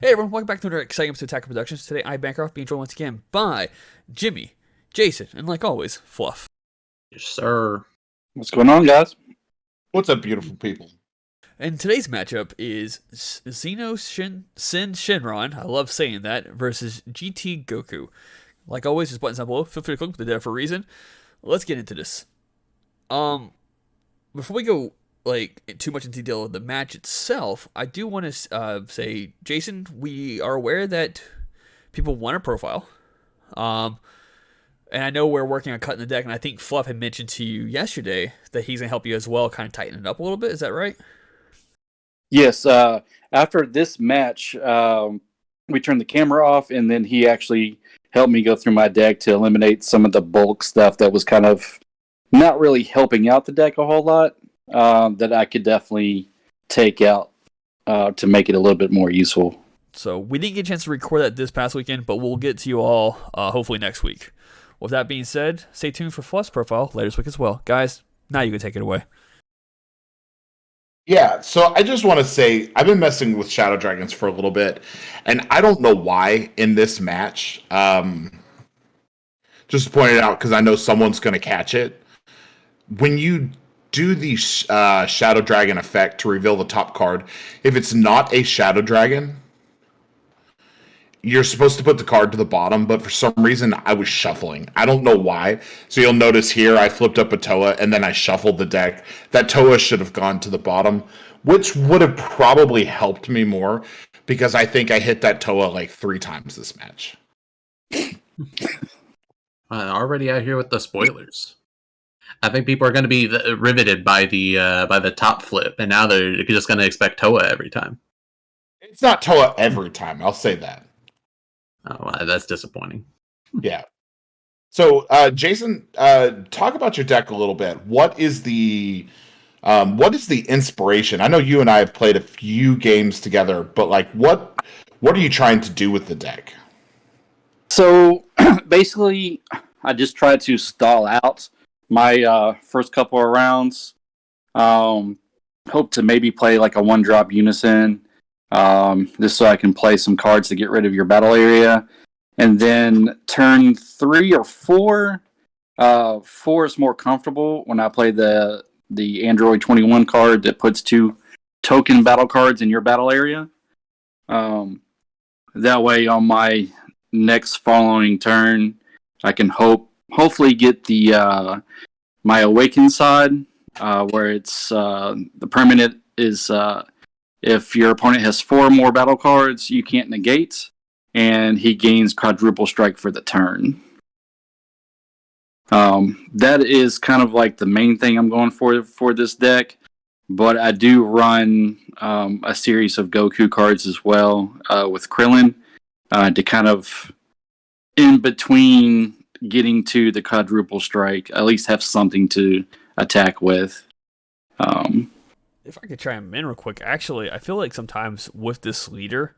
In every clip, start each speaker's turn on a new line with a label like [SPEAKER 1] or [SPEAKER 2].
[SPEAKER 1] Hey everyone, welcome back to another exciting episode of Attack Productions. Today I Bancroft being joined once again by Jimmy, Jason, and like always, Fluff.
[SPEAKER 2] Yes, sir.
[SPEAKER 3] What's going on, guys?
[SPEAKER 4] What's up, beautiful people?
[SPEAKER 1] And today's matchup is Syn Shenron, I love saying that, versus GT Goku. Like always, there's buttons down below. Feel free to click, they're there for a reason. Let's get into this. Before we go too much into detail of the match itself, I do want to say, Jason, we are aware that people want a profile, and I know we're working on cutting the deck, and I think Fluff had mentioned to you yesterday that he's gonna help you as well, kind of tighten it up a little bit. Is that right?
[SPEAKER 3] Yes. After this match, we turned the camera off, and then he actually helped me go through my deck to eliminate some of the bulk stuff that was kind of not really helping out the deck a whole lot. That I could definitely take out to make it a little bit more useful.
[SPEAKER 1] So we didn't get a chance to record that this past weekend, but we'll get to you all hopefully next week. With that being said, stay tuned for Fluff's profile later this week as well. Guys, now you can take it away.
[SPEAKER 4] Yeah, so I just want to say I've been messing with Shadow Dragons for a little bit, and I don't know why in this match. Just to point it out because I know someone's going to catch it. When you do the Shadow Dragon effect to reveal the top card, if it's not a Shadow Dragon, you're supposed to put the card to the bottom, but for some reason I was shuffling. I don't know why. So you'll notice here I flipped up a Toa and then I shuffled the deck. That Toa should have gone to the bottom, which would have probably helped me more because I think I hit that Toa like 3 times this match.
[SPEAKER 2] Already out here with the spoilers. I think people are going to be riveted by the top flip, and now they're just going to expect Toa every time.
[SPEAKER 4] It's not Toa every time, I'll say that.
[SPEAKER 2] Oh, well, that's disappointing.
[SPEAKER 4] Yeah. So, Jason, talk about your deck a little bit. What is the inspiration? I know you and I have played a few games together, but like, what are you trying to do with the deck?
[SPEAKER 3] So basically, I just tried to stall out my first couple of rounds. Hope to maybe play like a 1-drop unison, just so I can play some cards to get rid of your battle area. And then turn 3 or 4, 4 is more comfortable when I play the Android 21 card that puts 2 token battle cards in your battle area. That way on my next following turn, I can hopefully get the my Awaken side, where it's the permanent is if your opponent has 4 more battle cards, you can't negate, and he gains quadruple strike for the turn. That is kind of like the main thing I'm going for this deck, but I do run a series of Goku cards as well with Krillin to kind of in between getting to the quadruple strike, at least have something to attack with.
[SPEAKER 1] If I could chime in real quick, actually, I feel like sometimes with this leader,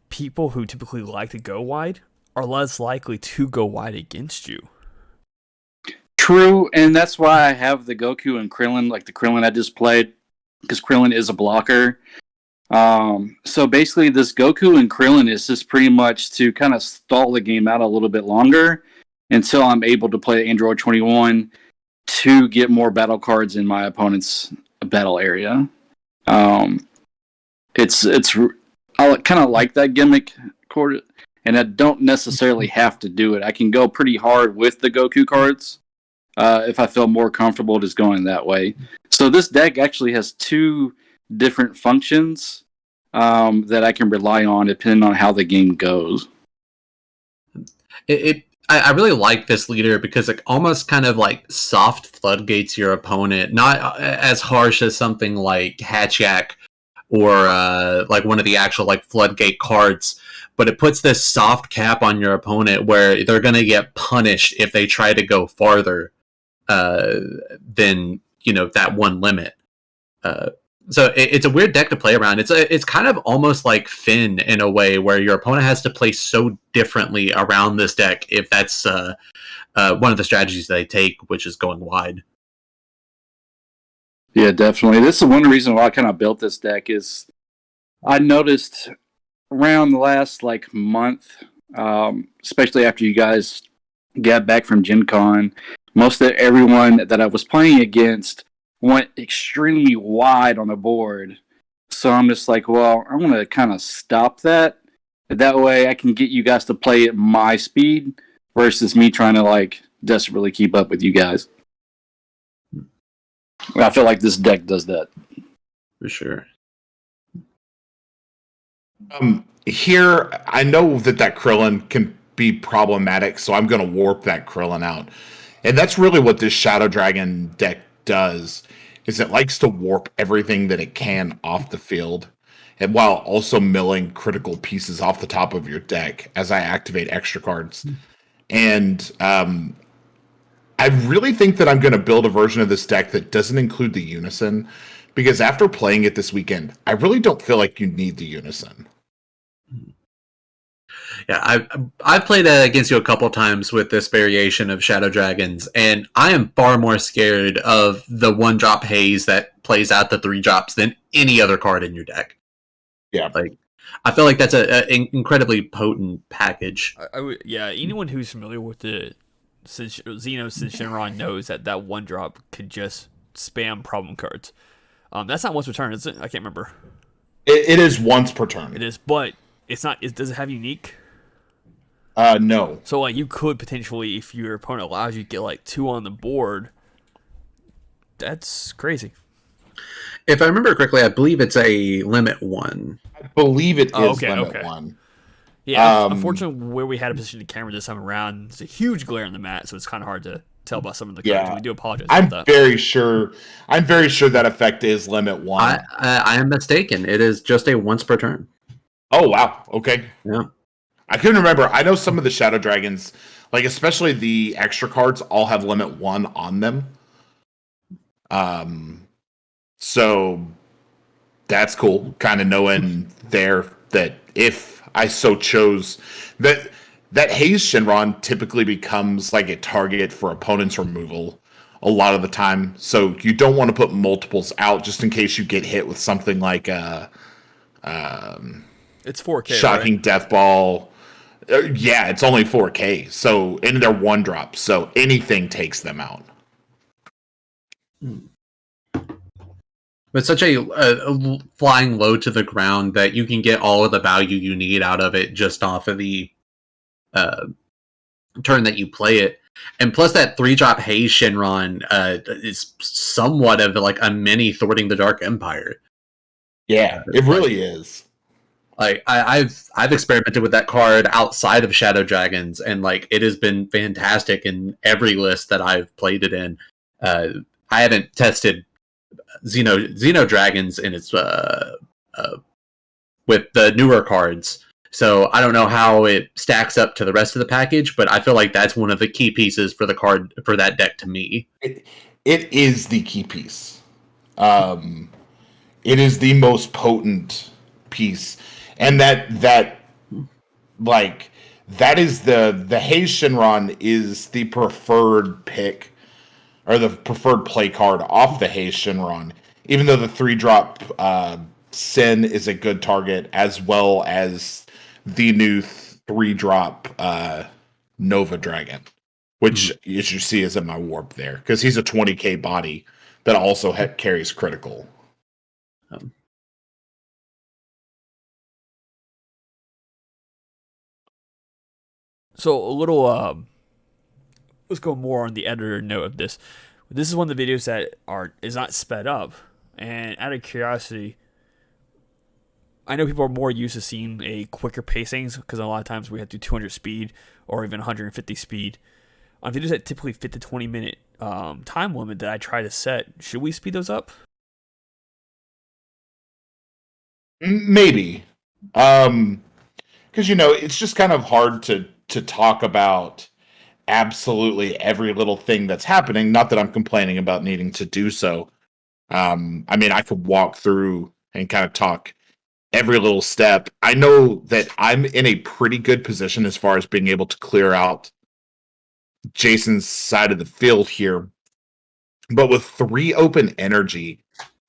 [SPEAKER 1] people who typically like to go wide are less likely to go wide against you.
[SPEAKER 3] True, and that's why I have the Goku and Krillin, like the Krillin I just played, because Krillin is a blocker. So basically, this Goku and Krillin is just pretty much to kind of stall the game out a little bit longer until I'm able to play Android 21 to get more battle cards in my opponent's battle area. It's I kind of like that gimmick, and I don't necessarily have to do it. I can go pretty hard with the Goku cards if I feel more comfortable just going that way. So this deck actually has 2 different functions that I can rely on depending on how the game goes.
[SPEAKER 2] I really like this leader because it almost kind of like soft floodgates your opponent, not as harsh as something like Hatchyak or like one of the actual like floodgate cards, but it puts this soft cap on your opponent where they're going to get punished if they try to go farther than that one limit. So it's a weird deck to play around. It's kind of almost like Finn in a way, where your opponent has to play so differently around this deck if that's one of the strategies they take, which is going wide.
[SPEAKER 3] Yeah, definitely. This is one reason why I kind of built this deck is I noticed around the last like month, especially after you guys got back from Gen Con, most of everyone that I was playing against went extremely wide on the board. So I'm just like, well, I'm going to kind of stop that. That way I can get you guys to play at my speed versus me trying to like desperately keep up with you guys. I feel like this deck does that.
[SPEAKER 2] For sure.
[SPEAKER 4] Here, I know that Krillin can be problematic, so I'm going to warp that Krillin out. And that's really what this Shadow Dragon deck does, is it likes to warp everything that it can off the field, and while also milling critical pieces off the top of your deck as I activate extra cards. And I really think that I'm going to build a version of this deck that doesn't include the Unison, because after playing it this weekend, I really don't feel like you need the Unison.
[SPEAKER 2] Yeah, I've played against you a couple times with this variation of Shadow Dragons, and I am far more scared of the 1-drop haze that plays out the 3 drops than any other card in your deck.
[SPEAKER 4] Yeah,
[SPEAKER 2] like I feel like that's an incredibly potent package.
[SPEAKER 1] I would, yeah. Anyone who's familiar with the Xeno Syn Shenron knows that 1-drop could just spam problem cards. That's not once per turn, is it? I can't remember.
[SPEAKER 4] It is once per turn.
[SPEAKER 1] It is, but it's not. Does it have unique?
[SPEAKER 4] No.
[SPEAKER 1] So like you could potentially, if your opponent allows you to get like 2 on the board, that's crazy.
[SPEAKER 2] If I remember correctly, I believe it's a limit 1.
[SPEAKER 4] I believe it is
[SPEAKER 1] okay,
[SPEAKER 4] limit 1.
[SPEAKER 1] Yeah, unfortunately, where we had a position to camera this time around, there's a huge glare on the mat, so it's kind of hard to tell about some of the cards.
[SPEAKER 4] Yeah.
[SPEAKER 1] We do apologize
[SPEAKER 4] I'm
[SPEAKER 1] about that.
[SPEAKER 4] very sure that effect is limit 1.
[SPEAKER 2] I am mistaken. It is just a once per turn.
[SPEAKER 4] Oh, wow. Okay.
[SPEAKER 2] Yeah.
[SPEAKER 4] I couldn't remember. I know some of the Shadow Dragons, like especially the extra cards, all have limit 1 on them. So that's cool. Kind of knowing there that if I so chose, that Haze Shenron typically becomes like a target for opponent's removal a lot of the time. So you don't want to put multiples out just in case you get hit with something like
[SPEAKER 1] it's 4K.
[SPEAKER 4] Shocking
[SPEAKER 1] right?
[SPEAKER 4] Death Ball. Yeah, it's only 4K. So, and they're 1-drop. So anything takes them out.
[SPEAKER 2] But such a flying low to the ground that you can get all of the value you need out of it just off of the turn that you play it. And plus that 3-drop Haze Shenron is somewhat of like a mini Thwarting the Dark Empire.
[SPEAKER 4] Yeah, it really is.
[SPEAKER 2] Like I've experimented with that card outside of Shadow Dragons, and like it has been fantastic in every list that I've played it in. I haven't tested Xeno Dragons in its with the newer cards, so I don't know how it stacks up to the rest of the package. But I feel like that's one of the key pieces for the card for that deck to me.
[SPEAKER 4] It is the key piece. It is the most potent piece. And that is the Haze Shenron is the preferred pick or the preferred play card off the Haze Shenron, even though the 3-drop Syn is a good target, as well as the new 3-drop Nova Dragon, which as you see is in my warp there, because he's a 20k body that also carries critical.
[SPEAKER 1] So a little, let's go more on the editor note of this. This is one of the videos that is not sped up, and out of curiosity, I know people are more used to seeing a quicker pacings because a lot of times we have to do 200 speed or even 150 speed. On videos that typically fit the 20-minute time limit that I try to set, should we speed those up?
[SPEAKER 4] Maybe, because it's just kind of hard to talk about absolutely every little thing that's happening. Not that I'm complaining about needing to do so. I mean, I could walk through and kind of talk every little step. I know that I'm in a pretty good position as far as being able to clear out Jason's side of the field here. But with 3 open energy,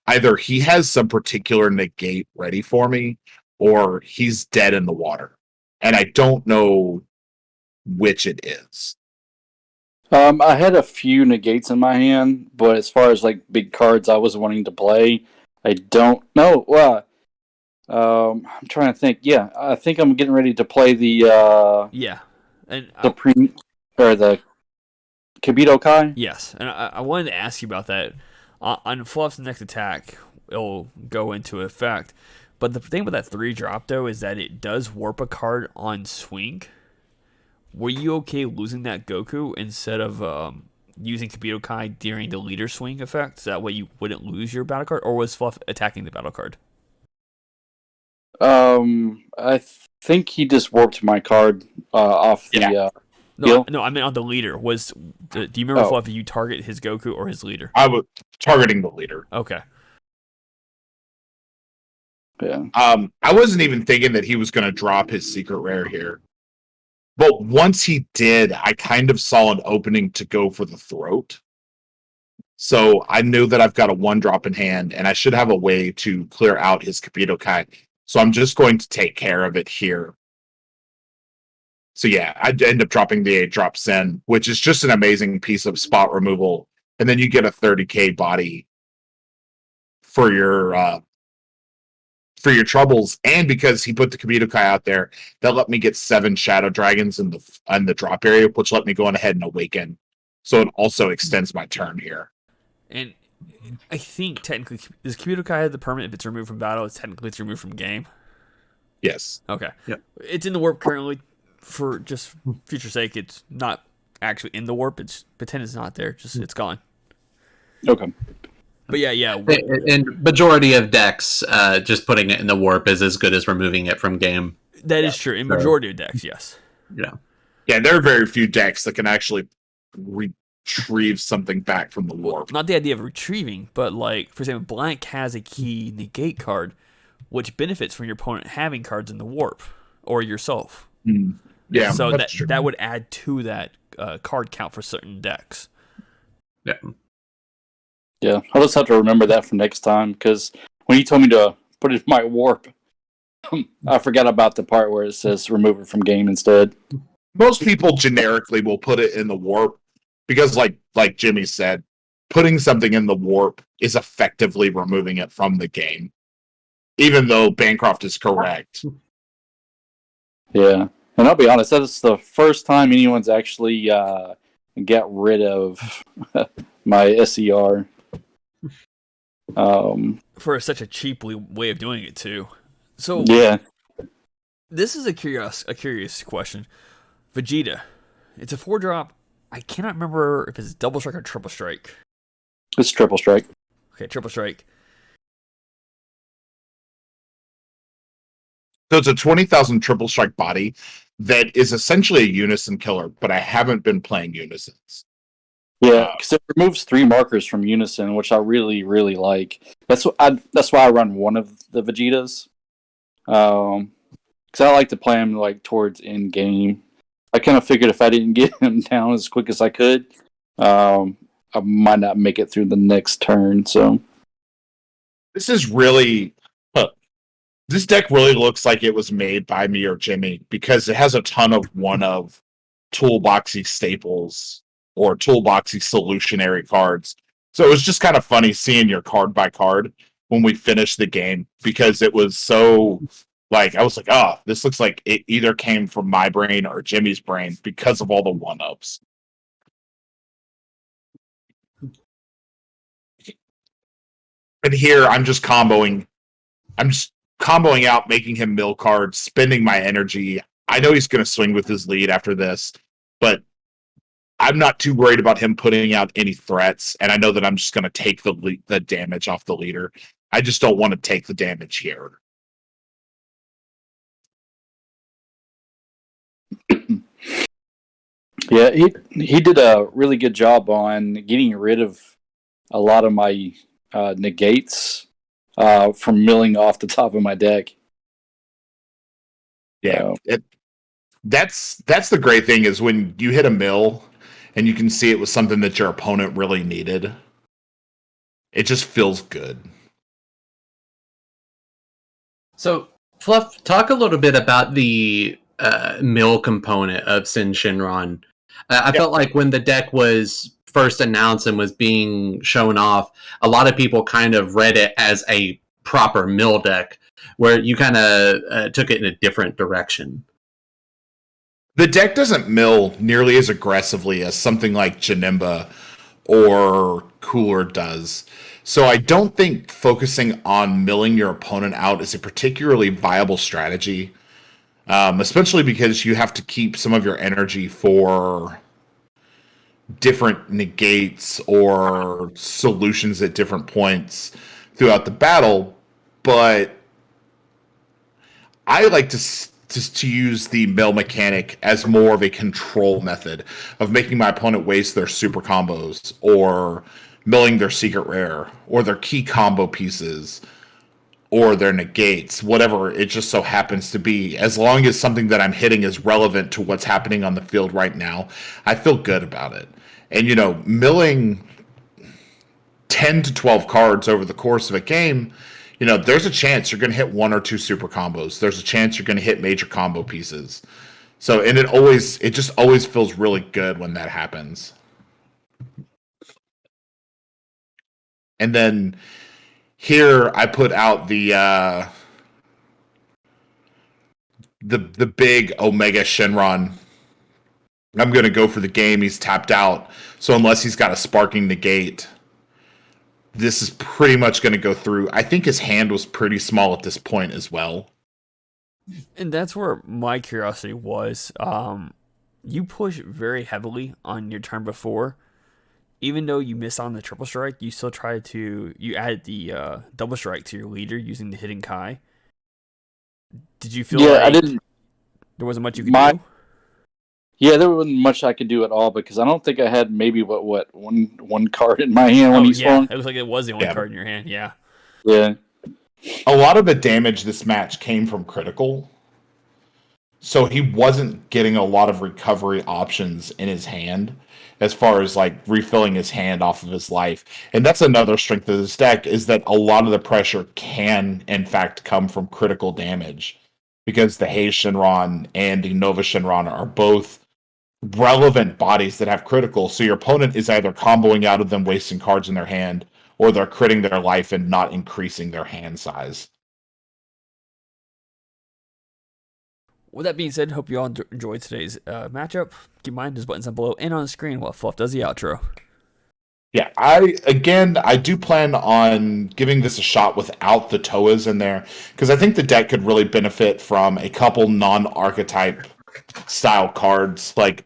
[SPEAKER 4] either he has some particular negate ready for me, or he's dead in the water. And I don't know which it is.
[SPEAKER 3] I had a few negates in my hand, but as far as like big cards I was wanting to play, I don't know. Well, I'm trying to think. Yeah, I think I'm getting ready to play the
[SPEAKER 1] Yeah, and
[SPEAKER 3] the Kibito Kai.
[SPEAKER 1] yes, and I wanted to ask you about that. On Fluff's next attack, it'll go into effect. But the thing with that 3-drop, though, is that it does warp a card on swing. Were you okay losing that Goku instead of using Kibito Kai during the leader swing effect? So that way you wouldn't lose your battle card? Or was Fluff attacking the battle card?
[SPEAKER 3] I think he just warped my card off the...
[SPEAKER 1] No, I meant on the leader. Do you remember, Fluff, if you target his Goku or his leader?
[SPEAKER 4] I was targeting the leader.
[SPEAKER 1] Okay.
[SPEAKER 3] Yeah.
[SPEAKER 4] I wasn't even thinking that he was going to drop his secret rare here. But once he did, I kind of saw an opening to go for the throat. So I knew that I've got a 1-drop in hand, and I should have a way to clear out his Kibito Kai. So I'm just going to take care of it here. So yeah, I'd end up dropping the 8-drop Syn, which is just an amazing piece of spot removal. And then you get a 30k body for your troubles. And because he put the Kibito Kai out there, that let me get 7 Shadow Dragons in the drop area, which let me go on ahead and awaken. So it also extends my turn here.
[SPEAKER 1] And I think technically, does Kibito Kai have the permanent if it's removed from battle? It's removed from game?
[SPEAKER 4] Yes.
[SPEAKER 1] Okay.
[SPEAKER 2] Yep.
[SPEAKER 1] It's in the warp currently. For just future sake, it's not actually in the warp. It's pretend it's not there. Just it's gone.
[SPEAKER 3] Okay.
[SPEAKER 1] But yeah.
[SPEAKER 2] And majority of decks, just putting it in the warp is as good as removing it from game.
[SPEAKER 1] That is true. In majority of decks, yes.
[SPEAKER 2] Yeah.
[SPEAKER 4] Yeah, there are very few decks that can actually retrieve something back from the warp.
[SPEAKER 1] Not the idea of retrieving, but like, for example, Blank has a key negate card, which benefits from your opponent having cards in the warp, or yourself.
[SPEAKER 4] Yeah,
[SPEAKER 1] so
[SPEAKER 4] that's true.
[SPEAKER 1] that would add to that card count for certain decks.
[SPEAKER 2] Yeah.
[SPEAKER 3] Yeah, I'll just have to remember that for next time, because when you told me to put it in my warp, I forgot about the part where it says remove it from game instead.
[SPEAKER 4] Most people generically will put it in the warp because, like Jimmy said, putting something in the warp is effectively removing it from the game, even though Bancroft is correct.
[SPEAKER 3] Yeah, and I'll be honest, that's the first time anyone's actually got rid of my SER.
[SPEAKER 1] For such a cheap way of doing it too. So
[SPEAKER 3] yeah,
[SPEAKER 1] this is a curious question. Vegeta, it's a 4-drop. I cannot remember if it's double strike or triple strike.
[SPEAKER 3] it's triple strike.
[SPEAKER 1] Okay, triple strike.
[SPEAKER 4] So it's a 20,000 triple strike body that is essentially a unison killer, but I haven't been playing unisons.
[SPEAKER 3] Yeah, because it removes 3 markers from unison, which I really, really like. That's why I run one of the Vegetas. Because I like to play him like towards end game. I kind of figured if I didn't get him down as quick as I could, I might not make it through the next turn. So
[SPEAKER 4] This is really... This deck really looks like it was made by me or Jimmy because it has a ton of one-of toolboxy staples or toolboxy solutionary cards. So it was just kind of funny seeing your card by card when we finished the game because it was so... I was like, oh, this looks like it either came from my brain or Jimmy's brain because of all the one-ups. And here, I'm just comboing out, making him mill cards, spending my energy. I know he's going to swing with his lead after this, but I'm not too worried about him putting out any threats, and I know that I'm just going to take the damage off the leader. I just don't want to take the damage here.
[SPEAKER 3] yeah, he did a really good job on getting rid of a lot of my negates from milling off the top of my deck.
[SPEAKER 4] Yeah, that's the great thing is when you hit a mill and you can see it was something that your opponent really needed. It just feels good.
[SPEAKER 2] So Fluff, talk a little bit about the mill component of Syn Shenron. I felt like when the deck was first announced and was being shown off, a lot of people kind of read it as a proper mill deck, where you kind of took it in a different direction.
[SPEAKER 4] The deck doesn't mill nearly as aggressively as something like Janemba or Cooler does. So I don't think focusing on milling your opponent out is a particularly viable strategy, especially because you have to keep some of your energy for different negates or solutions at different points throughout the battle. But I like to use the mill mechanic as more of a control method of making my opponent waste their super combos or milling their secret rare or their key combo pieces or their negates, whatever it just so happens to be. As long as something that I'm hitting is relevant to what's happening on the field right now, I feel good about it. And, milling 10 to 12 cards over the course of a game, there's a chance you're going to hit one or two super combos. There's a chance you're going to hit major combo pieces. So, and it just always feels really good when that happens. And then here I put out the big Omega Shenron. I'm going to go for the game. He's tapped out. So unless he's got a sparking negate, this is pretty much going to go through. I think his hand was pretty small at this point as well.
[SPEAKER 1] And that's where my curiosity was. You push very heavily on your turn before. Even though you missed on the triple strike, you still you added the double strike to your leader using the hidden Kai. Did you feel like
[SPEAKER 3] I didn't.
[SPEAKER 1] There wasn't much you could do?
[SPEAKER 3] Yeah, there wasn't much I could do at all because I don't think I had maybe one card in my hand when he swung.
[SPEAKER 1] It was like it was the only card in your hand. Yeah.
[SPEAKER 3] Yeah.
[SPEAKER 4] A lot of the damage this match came from critical. So he wasn't getting a lot of recovery options in his hand as far as like refilling his hand off of his life. And that's another strength of this deck, is that a lot of the pressure can in fact come from critical damage, because the Haze Shenron and the Nova Shenron are both relevant bodies that have critical. So your opponent is either comboing out of them, wasting cards in their hand, or they're critting their life and not increasing their hand size.
[SPEAKER 1] With that being said, hope you all enjoyed today's matchup. Keep in mind, there's buttons down below and on the screen while Fluff does the outro.
[SPEAKER 4] Yeah, I do plan on giving this a shot without the Toas in there, because I think the deck could really benefit from a couple non-archetype style cards like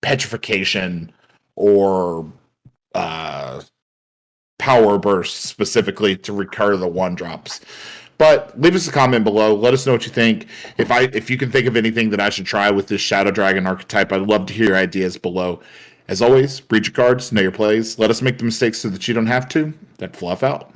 [SPEAKER 4] Petrification or Power Burst specifically to recur the 1-drops. But leave us a comment below. Let us know what you think. If you can think of anything that I should try with this Shadow Dragon archetype, I'd love to hear your ideas below. As always, read your cards, know your plays. Let us make the mistakes so that you don't have to. That Fluff out.